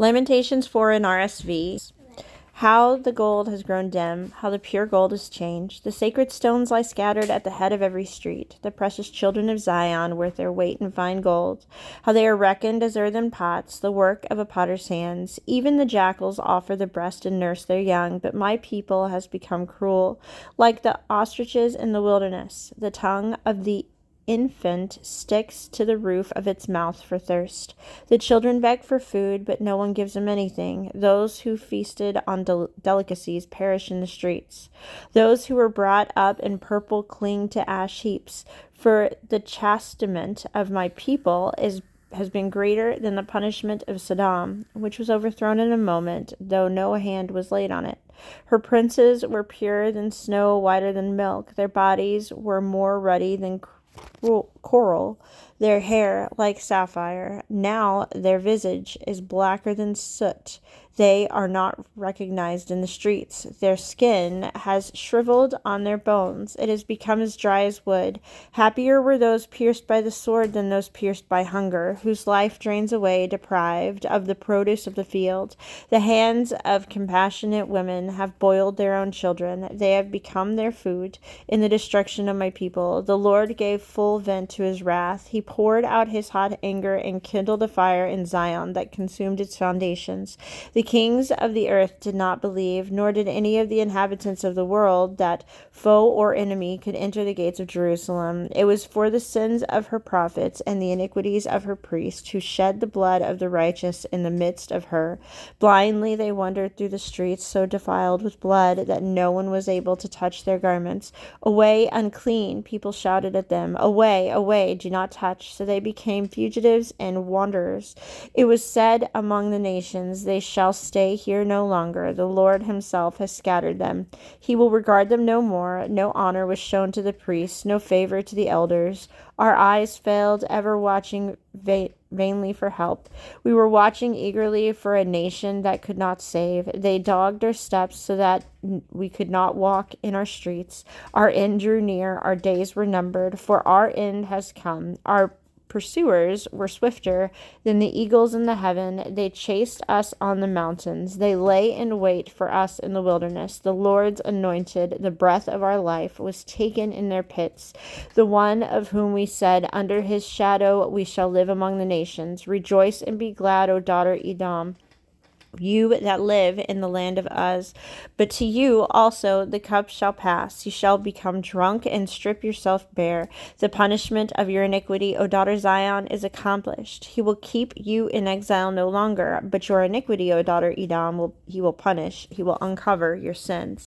Lamentations 4 NRSV. How the gold has grown dim, how the pure gold is changed. The sacred stones lie scattered at the head of every street. The precious children of Zion, worth their weight in fine gold. How they are reckoned as earthen pots, the work of a potter's hands. Even the jackals offer the breast and nurse their young, but my people has become cruel, like the ostriches in the wilderness. The tongue of the infant sticks to the roof of its mouth for thirst. The children beg for food, but no one gives them anything. Those who feasted on delicacies perish in the streets. Those who were brought up in purple cling to ash heaps. For the chastisement of my people has been greater than the punishment of Sodom, which was overthrown in a moment, though no hand was laid on it. Her princes were purer than snow, whiter than milk. Their bodies were more ruddy than coral, their hair like sapphire. Now their visage is blacker than soot. They are not recognized in the streets. Their skin has shriveled on their bones. It has become as dry as wood. Happier were those pierced by the sword than those pierced by hunger, whose life drains away, deprived of the produce of the field. The hands of compassionate women have boiled their own children. They have become their food in the destruction of my people. The Lord gave full vent to his wrath. He poured out his hot anger and kindled a fire in Zion that consumed its foundations. The kings of the earth did not believe, nor did any of the inhabitants of the world, that foe or enemy could enter the gates of Jerusalem. It was for the sins of her prophets and the iniquities of her priests, who shed the blood of the righteous in the midst of her. Blindly they wandered through the streets, so defiled with blood that no one was able to touch their garments. Away, unclean, people shouted at them. Away, away, do not touch. So they became fugitives and wanderers. It was said among the nations, they shall stay here no longer. The Lord himself has scattered them. He will regard them no more. No honor was shown to the priests, no favor to the elders. Our eyes failed, ever watching vainly for help. We were watching eagerly for a nation that could not save. They dogged our steps so that we could not walk in our streets. Our end drew near. Our days were numbered, for our end has come. Our pursuers were swifter than the eagles in the heaven. They chased us on the mountains. They lay in wait for us in the wilderness. The Lord's anointed, the breath of our life, was taken in their pits. The one of whom we said, under his shadow we shall live among the nations. Rejoice and be glad, O daughter Edom, you that live in the land of Uz. But to you also the cup shall pass. You shall become drunk and strip yourself bare. The punishment of your iniquity, O daughter Zion, is accomplished. He will keep you in exile no longer, but your iniquity, O daughter Edom, he will punish. He will uncover your sins.